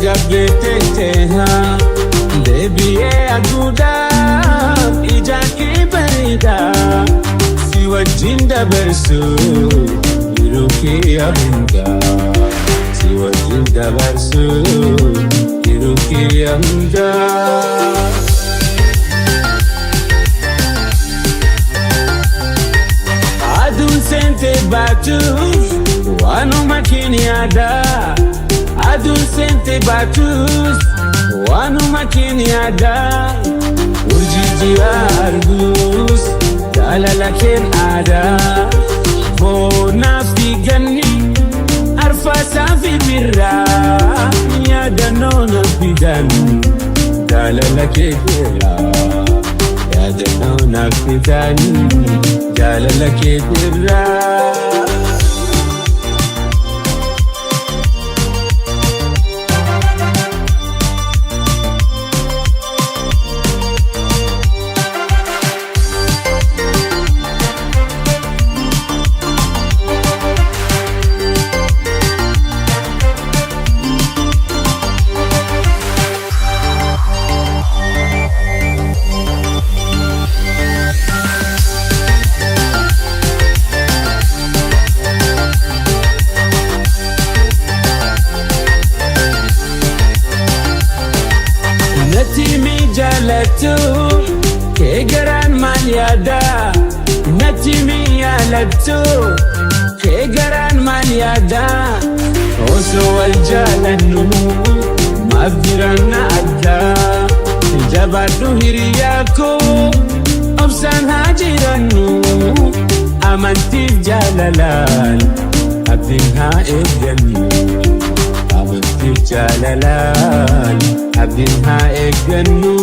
gabbeetteetteha deebi'ee arguudhaaf ija kee bareedaa si wajjin dabarsu yeroo kee hundaa si wajjin dabarsu yeroo kee hundaa. Aduun seentee baatuuf waanuma keeniyaadha. Aduun seentee baatuuf waanuma keeniyaadha. Urjii jiraa arguus jaalala keen aadaa. Boonaaf diiganni arfaasaa fi birraa yaadannoo na fidan jaalala kee birraa. Yaadannoo na fidan jaalala kee birraa. Jaalatu kee garaan maal yaada? Natti mi yaalatu kee garaan maal yaada? Osoo wal jaalannu maaf jiraan na adda? Jabaadhu hiriyaa koo obsaan haa jirannu amantiif jaalalaan abdiin haa eeggannu. Amantiif jaalalaan abdiin haa eeggannu.